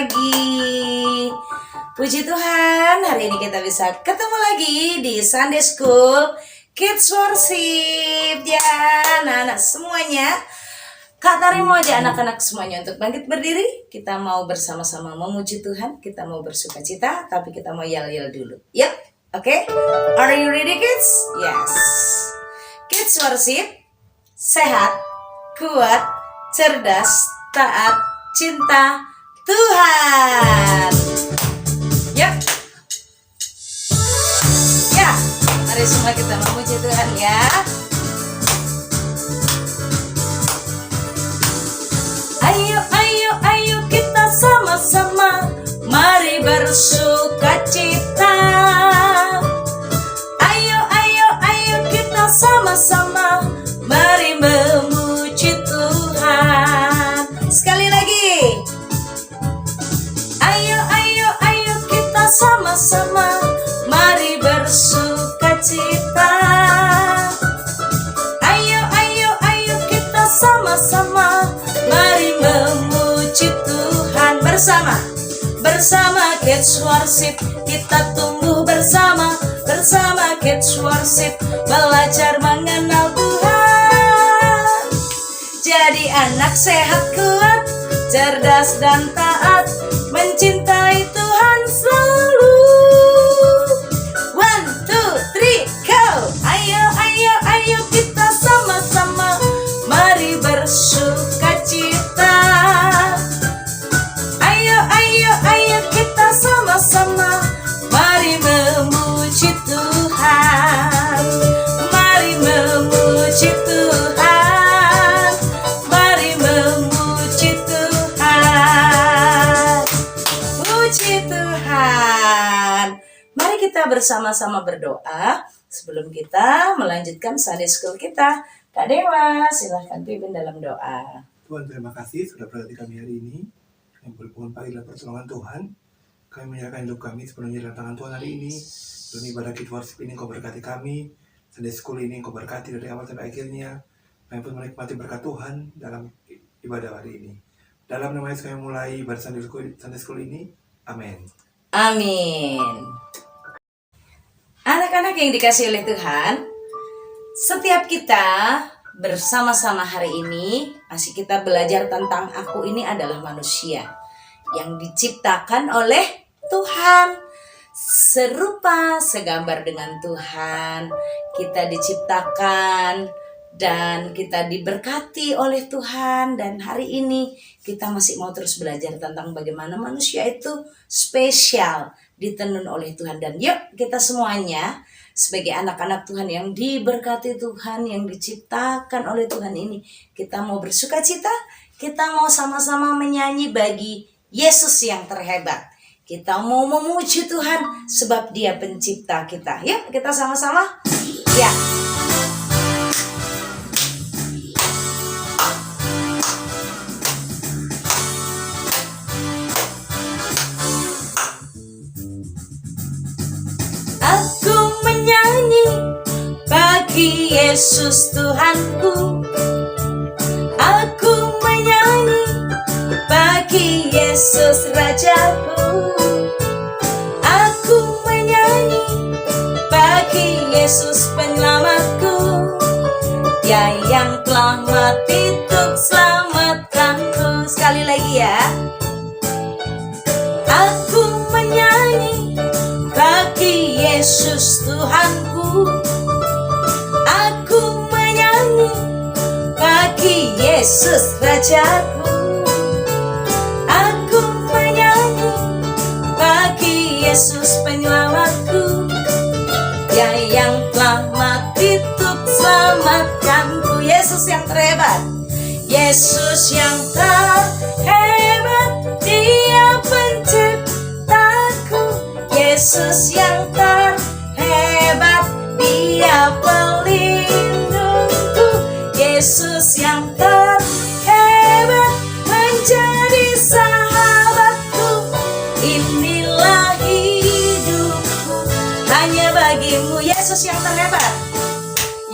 lagi. Puji Tuhan, hari ini kita bisa ketemu lagi di Sunday School Kids Worship. Ya, anak-anak semuanya. Kak Tari mau aja anak-anak semuanya untuk bangkit berdiri. Kita mau bersama-sama memuji Tuhan. Kita mau bersuka cita, tapi kita mau yel-yel dulu. Yuk, oke? Are you ready, kids? Yes. Kids Worship, sehat, kuat, cerdas, taat, cinta Tuhan. Yuk. Ya, mari semua kita memuji Tuhan ya. Ayo, ayo, ayo kita sama-sama, mari bersuka cita. Ayo, ayo, ayo kita sama-sama, mari memuji Tuhan. Sekali lagi. Ayo, ayo, ayo kita sama-sama, mari bersuka cita. Ayo, ayo, ayo kita sama-sama, mari memuji Tuhan bersama. Bersama Kids Worship kita tumbuh bersama. Bersama Kids Worship belajar mengenal Tuhan. Jadi anak sehat, kuat, cerdas dan taat, mencintai Tuhan selalu. 1, 2, 3, go! Ayo, ayo, ayo kita sama-sama, mari bersuka cita. Ayo, ayo, ayo kita sama-sama, mari memuji Tuhan. Mari memuji Tuhan. Mari memuji Tuhan. Puji Tuhan. Mari kita bersama-sama berdoa sebelum kita melanjutkan Sunday School kita. Kak Dewa, silahkan pimpin dalam doa. Tuhan, terima kasih sudah berada di kami hari ini yang berhubungan panggilan pertolongan Tuhan. Kami menyerahkan hidup kami sepenuhnya dalam tangan Tuhan hari ini. Dalam ibadah Kids Worship ini Kau berkati kami. Sunday School ini Kau berkati dari awal sampai akhirnya. Kami pun menikmati berkat Tuhan dalam ibadah hari ini. Dalam nama Yesus kami mulai ibadah Sunday School ini. Amin. Amin. Anak-anak yang dikasihi oleh Tuhan, setiap kita bersama-sama hari ini masih kita belajar tentang aku ini adalah manusia yang diciptakan oleh Tuhan, serupa segambar dengan Tuhan. Kita diciptakan dan kita diberkati oleh Tuhan, dan hari ini kita masih mau terus belajar tentang bagaimana manusia itu spesial, ditenun oleh Tuhan. Dan yuk kita semuanya sebagai anak-anak Tuhan yang diberkati Tuhan, yang diciptakan oleh Tuhan ini, kita mau bersuka cita, kita mau sama-sama menyanyi bagi Yesus yang terhebat. Kita mau memuji Tuhan sebab Dia pencipta kita. Yuk kita sama-sama. Ya. Aku menyanyi bagi Yesus Tuhanku. Aku menyanyi bagi Yesus Rajaku. Aku menyanyi bagi Yesus Penyelamatku. Dia yang telah mati untuk selamatkanku. Sekali lagi ya. Aku menyanyi bagi Yesus Tuhanku. Aku menyanyi bagi Yesus Rajaku. Aku menyanyi bagi Yesus Penyelamatku. Dia yang telah mati untuk selamatkanku. Yesus yang terhebat. Yesus yang terhebat, Dia penciptaku. Yesus yang terhebat, Dia pelindungku. Yesus yang terhebat, menjadi sahabatku. Inilah hidupku hanya bagimu. Yesus yang terhebat.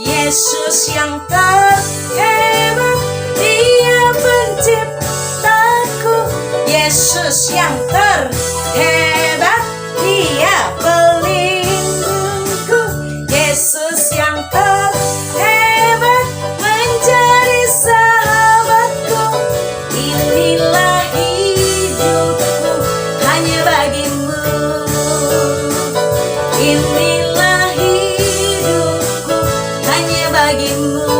Yesus yang terhebat, Dia penciptaku. Yesus yang terhebat, Dia pelindungku. Yesus yang terhebat menjadi sahabatku. Inilah hidupku hanya bagimu. Inilah hidupku hanya bagimu.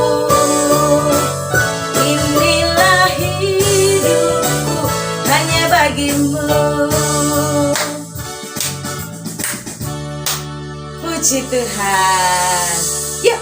Inilah hidupku hanya bagimu. Puji Tuhan. Yuk,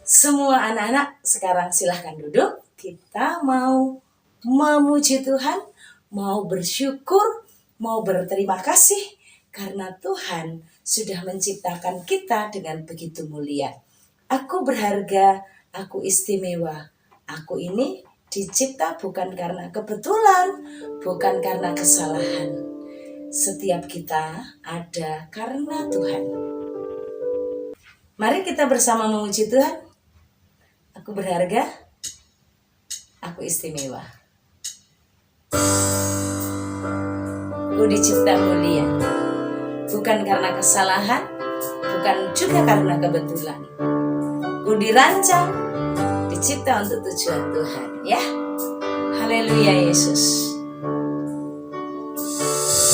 semua anak-anak sekarang silahkan duduk. Kita mau memuji Tuhan, mau bersyukur, mau berterima kasih karena Tuhan sudah menciptakan kita dengan begitu mulia. Aku berharga, aku istimewa. Aku ini dicipta bukan karena kebetulan, bukan karena kesalahan. Setiap kita ada karena Tuhan. Mari kita bersama memuji Tuhan. Aku berharga, aku istimewa. Aku dicipta mulia, bukan karena kesalahan, bukan juga karena kebetulan. Aku dirancang, dicipta untuk tujuan Tuhan, ya. Haleluya Yesus.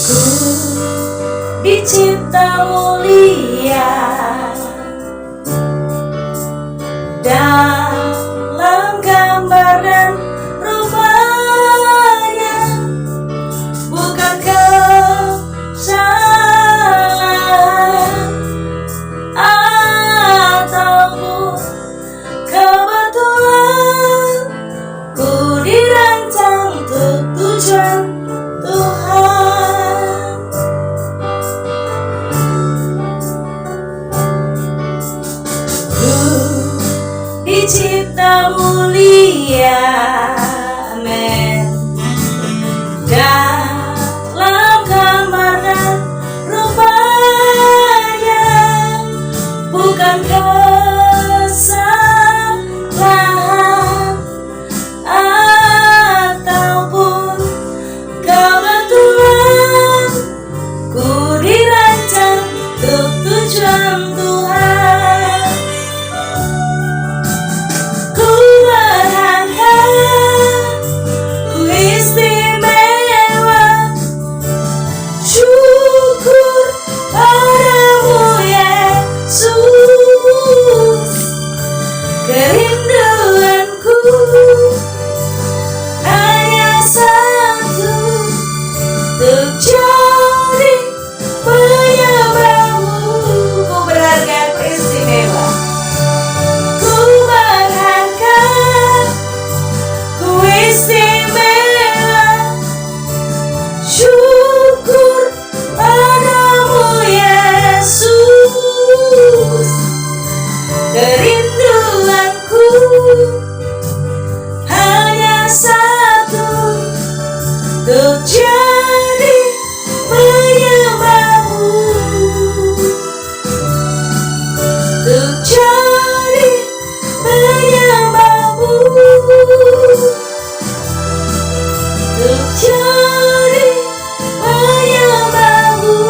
Ku dicipta mulia dalam gambar dan rupanya, bukan kesalahan ataupun kebetulan. Ku dirancang untuk tujuan Tuhan. Ku dicipta mulia, amin, dalam gambar dan rupanya, bukan kesalahan ataupun kebetulan. Ku dirancang untuk tujuan Tuhan. Ku berharga, ku istimewa. Syukur padamu Yesus. Kerinduanku hanya satu, untuk jadi penyembahmu. Ku berharga, ku istimewa. Ku berharga, ku istimewa. Syukur padamu Yesus. Kerinduanku hanya satu, untuk jadi penyembahmu. Untuk jadi penyembahmu. Untuk jadi penyembahmu.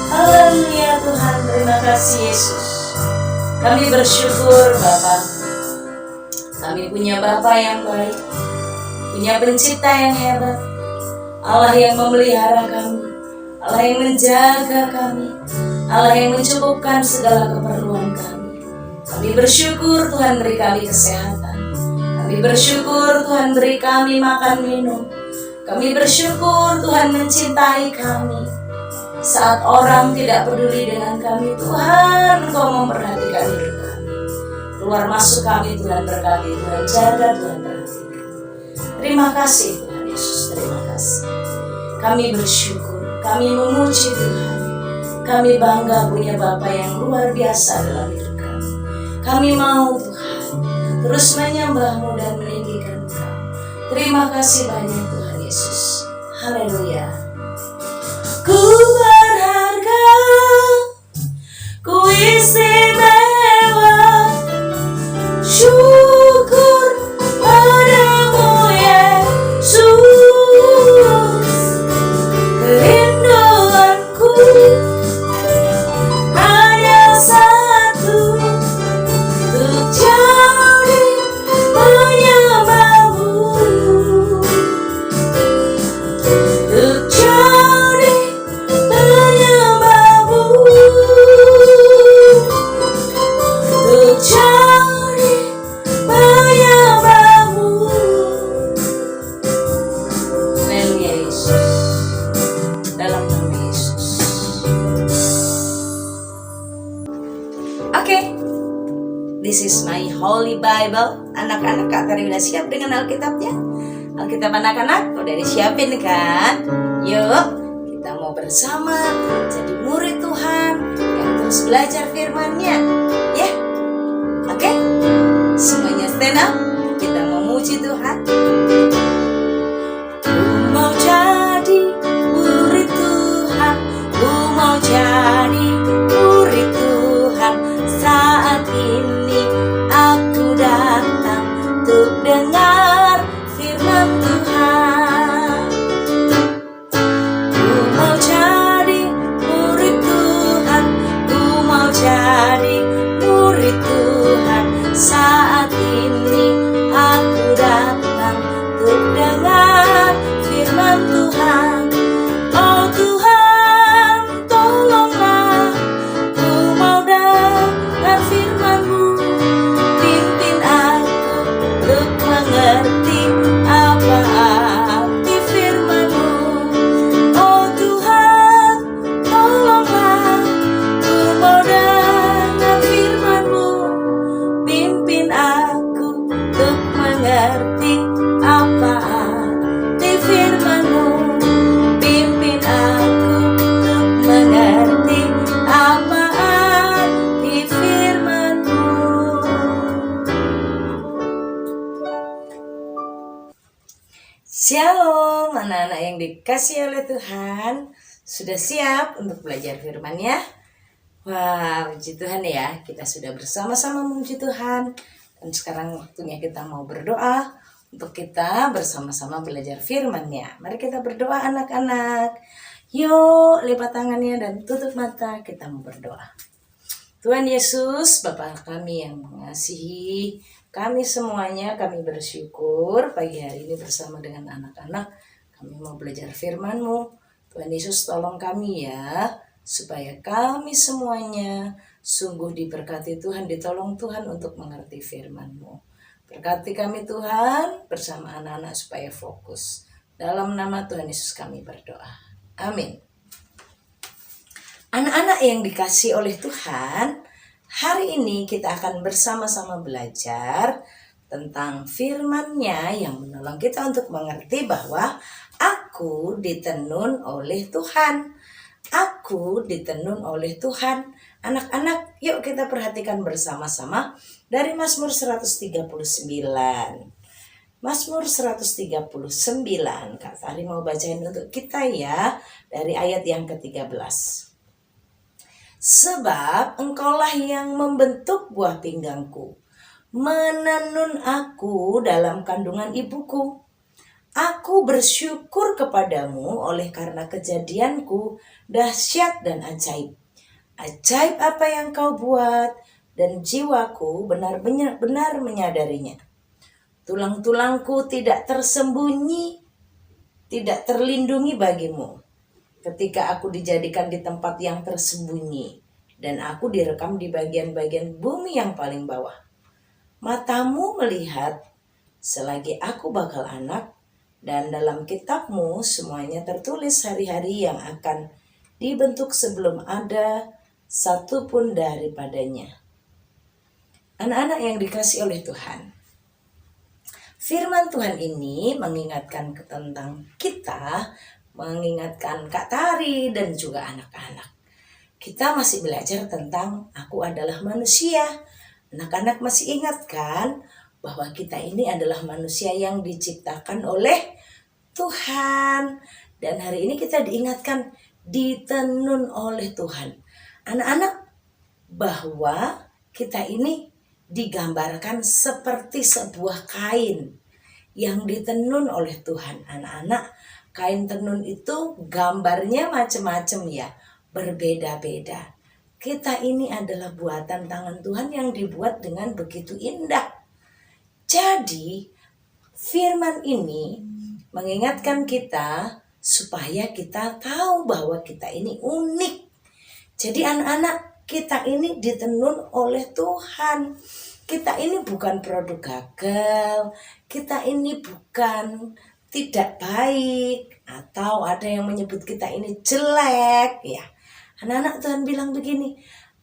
Haleluya Tuhan, terima kasih Yesus. Kami bersyukur Bapa. Kami punya Bapa yang baik, punya pencipta yang hebat, Allah yang memelihara kami, Allah yang menjaga kami, Allah yang mencukupkan segala keperluan kami. Kami bersyukur Tuhan beri kami kesehatan. Kami bersyukur Tuhan beri kami makan minum. Kami bersyukur Tuhan mencintai kami. Saat orang tidak peduli dengan kami, Tuhan Engkau memperhatikan hidup kami. Keluar masuk kami Tuhan berkati, Tuhan jaga, Tuhan perhatikan. Terima kasih Tuhan Yesus, terima kasih. Kami bersyukur, kami memuji Tuhan. Kami bangga punya Bapa yang luar biasa dalam hidup kami. Kami mau Tuhan terus menyembah-Mu dan meninggikan Engkau. Terima kasih banyak Tuhan Yesus. Haleluya. Ku berharga, ku istimewa. Syukur padamu Yesus. anak-anak? Kak Tari udah siap dengan Alkitabnya? Alkitab anak-anak udah disiapin kan? Yuk, kita mau bersama jadi murid Tuhan yang terus belajar firman-Nya. Ya, oke? Semuanya stand up. Kita mau muji Tuhan. Ku mau jadi murid Tuhan, ku mau jadi murid Tuhan. Saat ini aku datang untuk dengar firman Tuhan. Ku mau jadi murid Tuhan, ku mau jadi murid Tuhan. Saat ini aku datang untuk dengar firman Tuhan. Oh Tuhan, tolonglah, ku mau dengar firman-Mu. Pimpin aku untuk mengerti apa arti firman-Mu. Oh Tuhan, tolonglah, ku mau dengar firman-Mu. Pimpin aku untuk mengerti apa arti firman-Mu. Pimpin aku untuk mengerti apa arti firman-Mu. Shalom anak-anak yang dikasih oleh Tuhan. Sudah siap untuk belajar firman-Nya? Wah, puji Tuhan ya, kita sudah bersama-sama memuji Tuhan. Dan sekarang waktunya kita mau berdoa untuk kita bersama-sama belajar firman-Nya. Mari kita berdoa anak-anak. Yuk, lipat tangannya dan tutup mata, kita mau berdoa. Tuhan Yesus, Bapa kami yang mengasihi kami semuanya, kami bersyukur pagi hari ini bersama dengan anak-anak. Kami mau belajar firman-Mu. Tuhan Yesus tolong kami ya, supaya kami semuanya sungguh diberkati Tuhan, ditolong Tuhan untuk mengerti firman-Mu. Berkati kami Tuhan bersama anak-anak supaya fokus. Dalam nama Tuhan Yesus kami berdoa. Amin. Anak-anak yang dikasih oleh Tuhan, hari ini kita akan bersama-sama belajar tentang firman-Nya yang menolong kita untuk mengerti bahwa aku ditenun oleh Tuhan. Aku ditenun oleh Tuhan. Anak-anak, yuk kita perhatikan bersama-sama dari Mazmur 139. Mazmur 139, Kak Tari mau bacain untuk kita ya, dari ayat yang ke-13. Sebab Engkaulah yang membentuk buah pinggangku, menenun aku dalam kandungan ibuku. Aku bersyukur kepadamu oleh karena kejadianku dahsyat dan ajaib. Ajaib apa yang kau buat, dan jiwaku benar-benar menyadarinya. Tulang-tulangku tidak tersembunyi, tidak terlindungi bagimu. Ketika aku dijadikan di tempat yang tersembunyi, dan aku direkam di bagian-bagian bumi yang paling bawah. Matamu melihat selagi aku bakal anak, dan dalam kitab-Mu semuanya tertulis hari-hari yang akan dibentuk sebelum ada satu pun daripadanya. Anak-anak yang dikasih oleh Tuhan, firman Tuhan ini mengingatkan tentang kita, mengingatkan Kak Tari dan juga anak-anak. Kita masih belajar tentang aku adalah manusia. Anak-anak masih ingat kan bahwa kita ini adalah manusia yang diciptakan oleh Tuhan. Dan hari ini kita diingatkan ditenun oleh Tuhan. Anak-anak, bahwa kita ini digambarkan seperti sebuah kain yang ditenun oleh Tuhan. Anak-anak, kain tenun itu gambarnya macam-macam ya, berbeda-beda. Kita ini adalah buatan tangan Tuhan yang dibuat dengan begitu indah. Jadi, firman ini mengingatkan kita supaya kita tahu bahwa kita ini unik. Jadi anak-anak, kita ini ditenun oleh Tuhan. Kita ini bukan produk gagal, kita ini bukan tidak baik, atau ada yang menyebut kita ini jelek ya. Anak-anak, Tuhan bilang begini,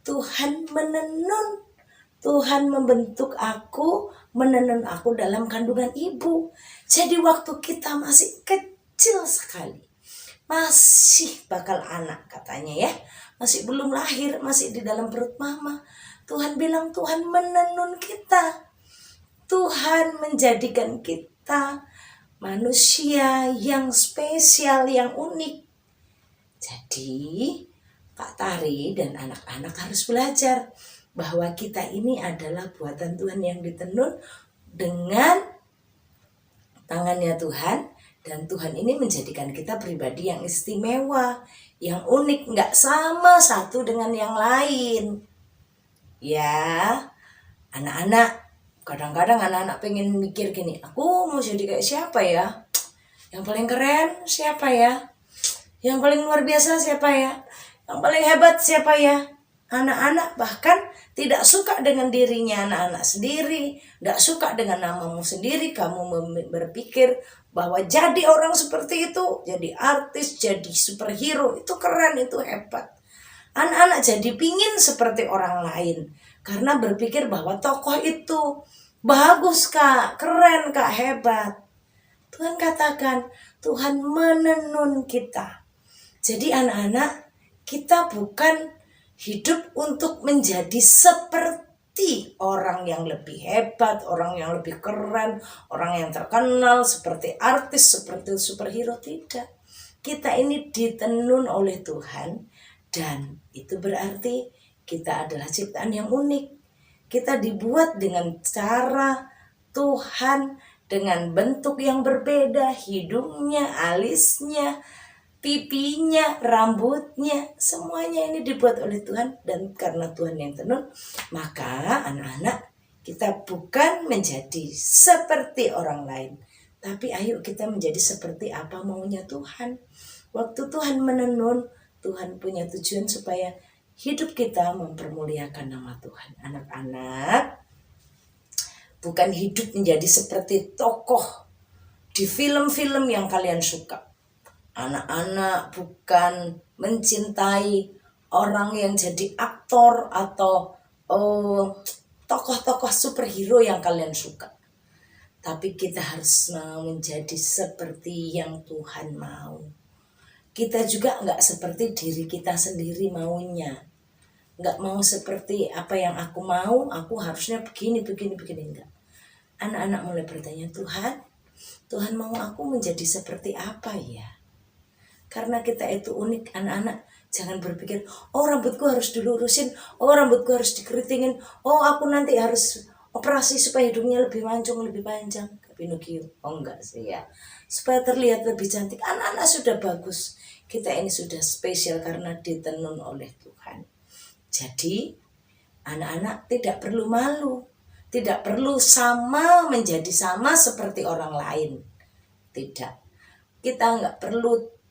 Tuhan menenun, Tuhan membentuk aku menenun aku dalam kandungan ibu. Jadi waktu kita masih kecil sekali, masih bakal anak katanya ya, masih belum lahir, masih di dalam perut mama, Tuhan bilang Tuhan menenun kita. Tuhan menjadikan kita manusia yang spesial, yang unik. Jadi Kak Tari dan anak-anak harus belajar bahwa kita ini adalah buatan Tuhan yang ditenun dengan tangannya Tuhan. Dan Tuhan ini menjadikan kita pribadi yang istimewa, yang unik, nggak sama satu dengan yang lain. Ya, anak-anak, kadang-kadang anak-anak pengen mikir gini, aku mau jadi kayak siapa ya? Yang paling keren siapa ya? Yang paling luar biasa siapa ya? Yang paling hebat siapa ya? Anak-anak bahkan tidak suka dengan dirinya anak-anak sendiri, tidak suka dengan namamu sendiri. Kamu berpikir bahwa jadi orang seperti itu, jadi artis, jadi superhero, itu keren, itu hebat. Anak-anak jadi pingin seperti orang lain karena berpikir bahwa tokoh itu bagus kak, keren kak, hebat. Tuhan katakan, Tuhan menenun kita. Jadi anak-anak, kita bukan hidup untuk menjadi seperti orang yang lebih hebat, orang yang lebih keren, orang yang terkenal, seperti artis, seperti superhero. Tidak. Kita ini ditenun oleh Tuhan, dan itu berarti kita adalah ciptaan yang unik. Kita dibuat dengan cara Tuhan, dengan bentuk yang berbeda, hidungnya, alisnya, pipinya, rambutnya, semuanya ini dibuat oleh Tuhan. Dan karena Tuhan yang tenun, maka anak-anak, kita bukan menjadi seperti orang lain, tapi ayo kita menjadi seperti apa maunya Tuhan. Waktu Tuhan menenun, Tuhan punya tujuan supaya hidup kita mempermuliakan nama Tuhan. Anak-anak, bukan hidup menjadi seperti tokoh di film-film yang kalian suka. Anak-anak bukan mencintai orang yang jadi aktor atau tokoh-tokoh superhero yang kalian suka. Tapi kita harus mau menjadi seperti yang Tuhan mau. Kita juga nggak seperti diri kita sendiri maunya. Nggak mau seperti apa yang aku mau, aku harusnya begini, enggak. Anak-anak mulai bertanya, Tuhan mau aku menjadi seperti apa ya? Karena kita itu unik, anak-anak. Jangan berpikir, oh rambutku harus dilurusin, oh rambutku harus dikeritingin, oh aku nanti harus operasi supaya hidungnya lebih mancung, lebih panjang. Pinocchio, oh enggak sih ya. Supaya terlihat lebih cantik, anak-anak sudah bagus. Kita ini sudah spesial karena ditenun oleh Tuhan. Jadi anak-anak tidak perlu malu, tidak perlu menjadi sama seperti orang lain. Tidak, kita nggak perlu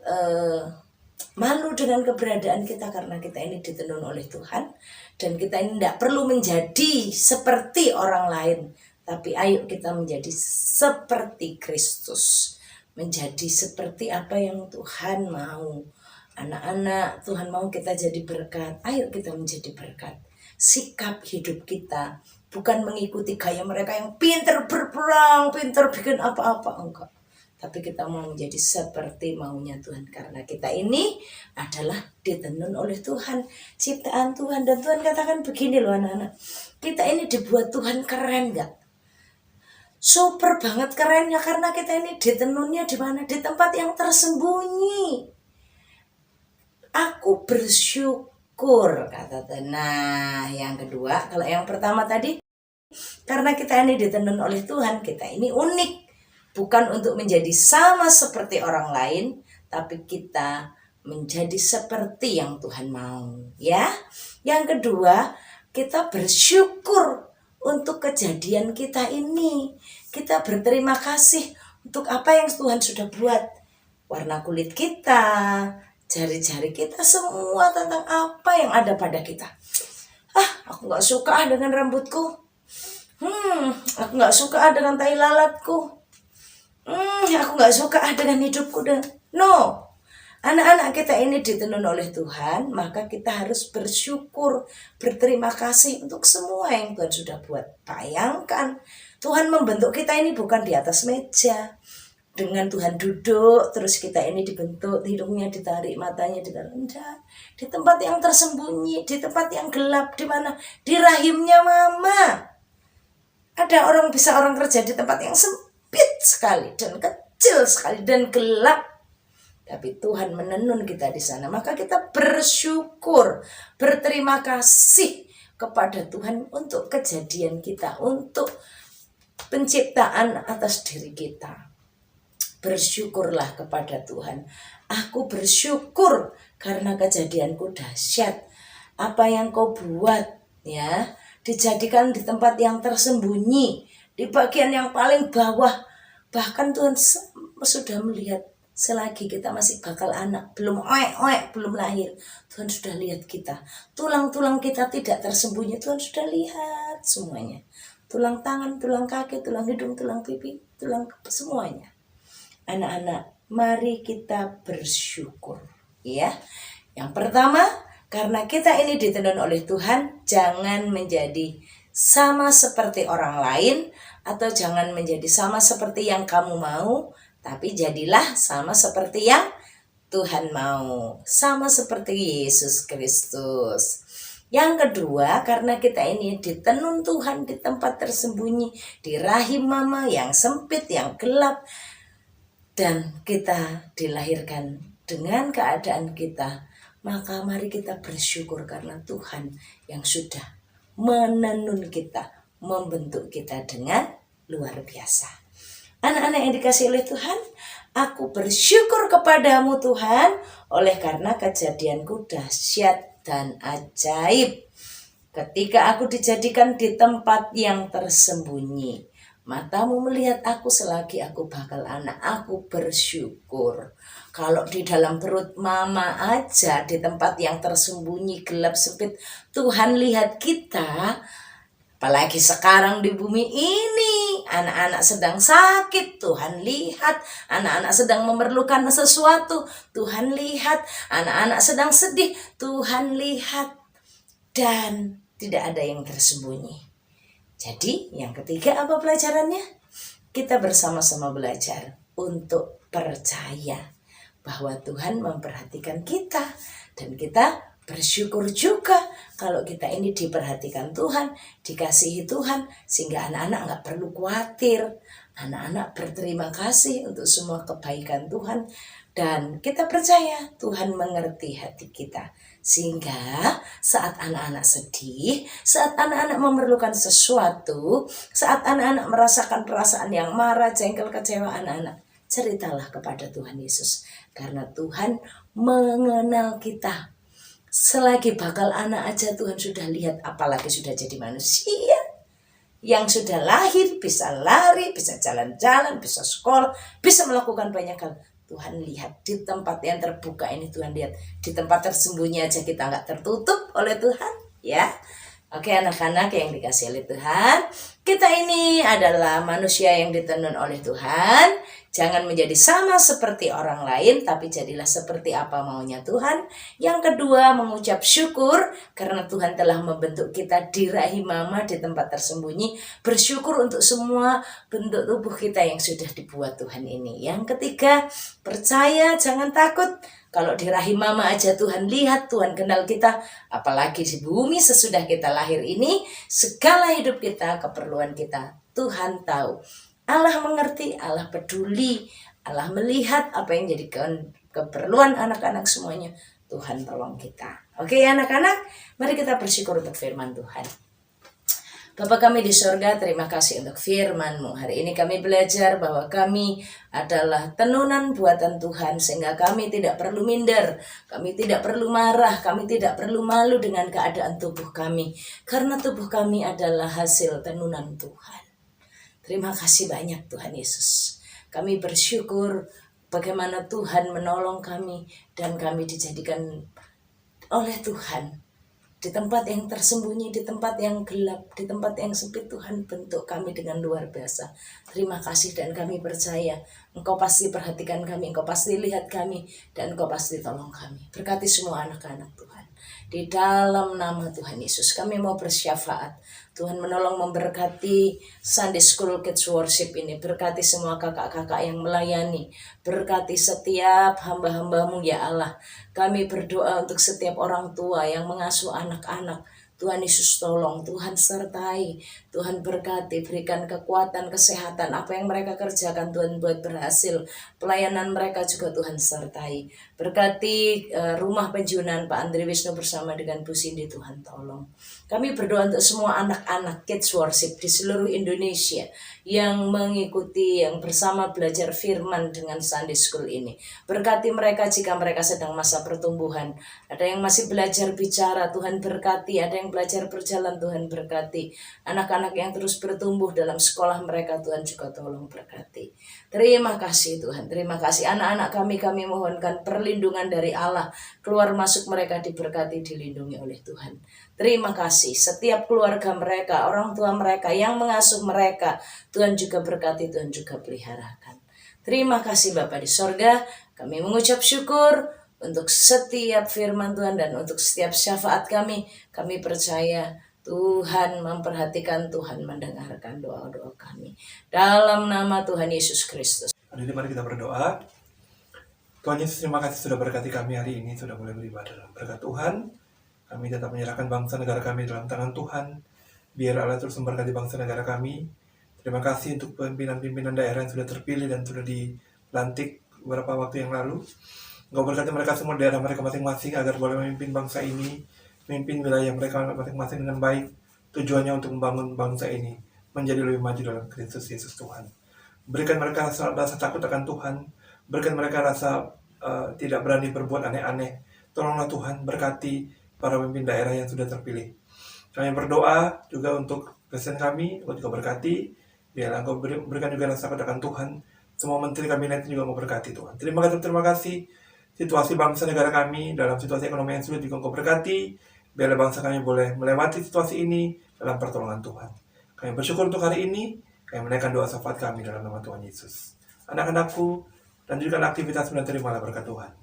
malu dengan keberadaan kita karena kita ini ditenun oleh Tuhan. Dan kita ini tidak perlu menjadi seperti orang lain, tapi ayo kita menjadi seperti Kristus, menjadi seperti apa yang Tuhan mau. Anak-anak, Tuhan mau kita jadi berkat, ayo kita menjadi berkat. Sikap hidup kita bukan mengikuti gaya mereka yang pintar berperang, pintar bikin apa-apa, enggak. Tapi kita mau menjadi seperti maunya Tuhan, karena kita ini adalah ditenun oleh Tuhan, ciptaan Tuhan. Dan Tuhan katakan begini loh anak-anak, kita ini dibuat Tuhan keren gak? Super banget kerennya, karena kita ini ditenunnya di mana? Di tempat yang tersembunyi. Aku bersyukur, kata Tuhan. Nah, yang kedua, kalau yang pertama tadi, karena kita ini ditenun oleh Tuhan, kita ini unik. Bukan untuk menjadi sama seperti orang lain, tapi kita menjadi seperti yang Tuhan mau. Ya. Yang kedua, kita bersyukur untuk kejadian kita ini. Kita berterima kasih untuk apa yang Tuhan sudah buat. Warna kulit kita, jari-jari kita, semua tentang apa yang ada pada kita. Aku gak suka dengan rambutku. Aku gak suka dengan tai lalatku. Aku gak suka dengan hidupku. No, anak-anak kita ini ditenun oleh Tuhan, maka kita harus bersyukur, berterima kasih untuk semua yang Tuhan sudah buat. Bayangkan, Tuhan membentuk kita ini bukan di atas meja. Dengan Tuhan duduk, terus kita ini dibentuk, hidungnya ditarik, matanya ditarik. Enggak. Di tempat yang tersembunyi, di tempat yang gelap, di mana? Di rahimnya mama. Ada orang kerja di tempat yang sempit sekali dan kecil sekali dan gelap. Tapi Tuhan menenun kita di sana. Maka kita bersyukur, berterima kasih kepada Tuhan untuk kejadian kita, untuk penciptaan atas diri kita. Bersyukurlah kepada Tuhan. Aku bersyukur karena kejadianku dahsyat. Apa yang kau buat ya, dijadikan di tempat yang tersembunyi, di bagian yang paling bawah. Bahkan Tuhan sudah melihat selagi kita masih bakal anak, belum belum lahir. Tuhan sudah lihat kita. Tulang-tulang kita tidak tersembunyi, Tuhan sudah lihat semuanya. Tulang tangan, tulang kaki, tulang hidung, tulang pipi, tulang semuanya. Anak-anak, mari kita bersyukur, ya. Yang pertama, karena kita ini ditenun oleh Tuhan, jangan menjadi sama seperti orang lain, atau jangan menjadi sama seperti yang kamu mau, tapi jadilah sama seperti yang Tuhan mau, sama seperti Yesus Kristus. Yang kedua, karena kita ini ditenun Tuhan di tempat tersembunyi, di rahim mama yang sempit, yang gelap, dan kita dilahirkan dengan keadaan kita, maka mari kita bersyukur karena Tuhan yang sudah menenun kita, membentuk kita dengan luar biasa. Anak-anak yang dikasihi oleh Tuhan, aku bersyukur kepadamu Tuhan, oleh karena kejadianku dahsyat dan ajaib. Ketika aku dijadikan di tempat yang tersembunyi, matamu melihat aku selagi aku bakal anak. Aku bersyukur. Kalau di dalam perut mama aja, di tempat yang tersembunyi, gelap, sempit, Tuhan lihat kita. Apalagi sekarang di bumi ini, anak-anak sedang sakit, Tuhan lihat. Anak-anak sedang memerlukan sesuatu, Tuhan lihat. Anak-anak sedang sedih, Tuhan lihat. Dan tidak ada yang tersembunyi. Jadi yang ketiga apa pelajarannya? Kita bersama-sama belajar untuk percaya bahwa Tuhan memperhatikan kita. Dan kita bersyukur juga kalau kita ini diperhatikan Tuhan, dikasihi Tuhan. Sehingga anak-anak gak perlu khawatir. Anak-anak berterima kasih untuk semua kebaikan Tuhan. Dan kita percaya Tuhan mengerti hati kita. Sehingga saat anak-anak sedih, saat anak-anak memerlukan sesuatu, saat anak-anak merasakan perasaan yang marah, jengkel, kecewa, anak-anak ceritalah kepada Tuhan Yesus. Karena Tuhan mengenal kita. Selagi bakal anak aja Tuhan sudah lihat, apalagi sudah jadi manusia. Yang sudah lahir, bisa lari, bisa jalan-jalan, bisa sekolah, bisa melakukan banyak hal. Tuhan lihat di tempat yang terbuka ini, Tuhan lihat di tempat tersembunyi aja kita nggak tertutup oleh Tuhan, ya. Oke anak-anak yang dikasih oleh Tuhan, kita ini adalah manusia yang ditenun oleh Tuhan. Jangan menjadi sama seperti orang lain, tapi jadilah seperti apa maunya Tuhan. Yang kedua, mengucap syukur karena Tuhan telah membentuk kita di rahim mama di tempat tersembunyi. Bersyukur untuk semua bentuk tubuh kita yang sudah dibuat Tuhan ini. Yang ketiga, percaya, jangan takut. Kalau di rahim mama aja Tuhan lihat, Tuhan kenal kita, apalagi di bumi sesudah kita lahir ini, segala hidup kita, keperluan kita, Tuhan tahu. Allah mengerti, Allah peduli, Allah melihat apa yang jadi keperluan anak-anak semuanya. Tuhan tolong kita. Oke anak-anak, mari kita bersyukur untuk firman Tuhan. Bapa kami di surga, terima kasih untuk firman-Mu. Hari ini kami belajar bahwa kami adalah tenunan buatan Tuhan, sehingga kami tidak perlu minder, kami tidak perlu marah, kami tidak perlu malu dengan keadaan tubuh kami. Karena tubuh kami adalah hasil tenunan Tuhan. Terima kasih banyak Tuhan Yesus. Kami bersyukur bagaimana Tuhan menolong kami dan kami dijadikan oleh Tuhan. Di tempat yang tersembunyi, di tempat yang gelap, di tempat yang sempit, Tuhan bentuk kami dengan luar biasa. Terima kasih dan kami percaya Engkau pasti perhatikan kami, Engkau pasti lihat kami, dan Engkau pasti tolong kami. Berkati semua anak-anak Tuhan. Di dalam nama Tuhan Yesus kami mau bersyafaat. Tuhan menolong memberkati Sunday School Kids Worship ini. Berkati semua kakak-kakak yang melayani. Berkati setiap hamba-hambamu ya Allah. Kami berdoa untuk setiap orang tua yang mengasuh anak-anak. Tuhan Yesus tolong, Tuhan sertai, Tuhan berkati, berikan kekuatan, kesehatan, apa yang mereka kerjakan Tuhan buat berhasil, pelayanan mereka juga Tuhan sertai. Berkati rumah penjunan Pak Andri Wisnu bersama dengan Bu Cindy, Tuhan tolong. Kami berdoa untuk semua anak-anak Kids Worship di seluruh Indonesia yang mengikuti, yang bersama belajar firman dengan Sunday School ini. Berkati mereka jika mereka sedang masa pertumbuhan. Ada yang masih belajar bicara, Tuhan berkati. Ada yang belajar berjalan, Tuhan berkati. Anak-anak yang terus bertumbuh dalam sekolah mereka, Tuhan juga tolong berkati. Terima kasih Tuhan, terima kasih. Anak-anak kami mohonkan perlindungan dari Allah. Keluar masuk mereka diberkati, dilindungi oleh Tuhan. Terima kasih. Setiap keluarga mereka, orang tua mereka yang mengasuh mereka, Tuhan juga berkati, Tuhan juga peliharakan. Terima kasih Bapa di sorga. Kami mengucap syukur untuk setiap firman Tuhan dan untuk setiap syafaat kami. Kami percaya Tuhan memperhatikan, Tuhan mendengarkan doa-doa kami. Dalam nama Tuhan Yesus Kristus. Jadi mari kita berdoa. Tuhan Yesus, terima kasih sudah berkati kami hari ini, sudah boleh beribadah dalam berkat Tuhan. Kami tetap menyerahkan bangsa negara kami dalam tangan Tuhan. Biar Allah terus memberkati bangsa negara kami. Terima kasih untuk pimpinan-pimpinan daerah yang sudah terpilih dan sudah dilantik beberapa waktu yang lalu. Engkau berkati mereka semua daerah mereka masing-masing agar boleh memimpin bangsa ini, memimpin wilayah mereka masing-masing dengan baik. Tujuannya untuk membangun bangsa ini menjadi lebih maju dalam Kristus Yesus Tuhan. Berikan mereka rasa takut akan Tuhan. Berikan mereka rasa tidak berani berbuat aneh-aneh. Tolonglah Tuhan, berkati para pemimpin daerah yang sudah terpilih. Kami berdoa juga untuk presiden kami, Engkau juga berkati. Biarlah Engkau berikan juga rasa takut akan Tuhan. Semua menteri kabinet juga mau berkati Tuhan. Terima kasih. Situasi bangsa negara kami dalam situasi ekonomi yang sulit juga Engkau berkati. Biarlah bangsa kami boleh melewati situasi ini dalam pertolongan Tuhan. Kami bersyukur untuk hari ini. Kami menaikkan doa syafaat kami dalam nama Tuhan Yesus. Anak-anakku, lanjutkan aktivitas dan terimalah berkat Tuhan.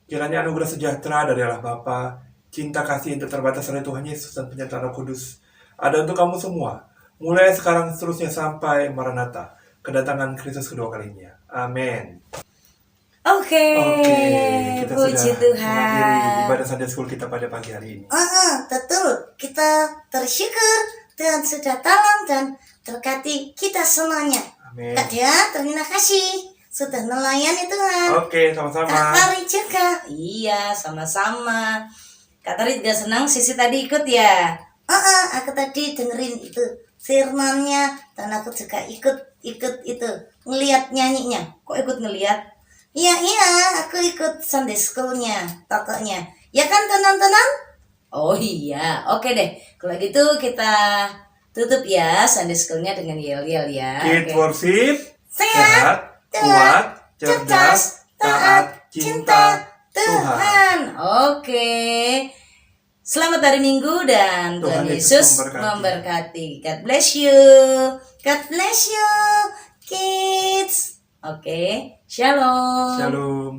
Kiranya anugerah sejahtera dari Allah Bapa, cinta kasih yang tak terbatas dari Tuhan Yesus dan penyertaan Roh Kudus ada untuk kamu semua, mulai sekarang seterusnya sampai Maranatha, kedatangan Kristus kedua kalinya. Amin. Oke, Kita puji sudah Tuhan. mengakhiri ibadah Sunday School kita pada pagi hari ini. Betul. Kita bersyukur Tuhan sudah tolong dan berkati kita semuanya. Amin. Kak Dia, terima kasih sudah melayani Tuhan. Oke, Kak sama-sama. Tari juga. Iya, sama-sama. Kak Tari juga senang Sisi tadi ikut ya. Aku tadi dengerin itu firmannya dan aku juga ikut itu ngelihat nyanyinya. Kok ikut ngeliat? Iya, aku ikut Sunday School-nya, tokonya. Ya kan, teman-teman? Oh iya, oke deh. Kalau gitu kita tutup ya Sunday School-nya dengan yel-yel ya. Kids Oke. Worship, Sehat, kuat, cerdas, taat, cinta Tuhan. Tuhan. Oke. Selamat hari Minggu dan Tuhan Tuhan Yesus Yesus memberkati. God bless you. God bless you, kids. Oke. Shalom. Shalom.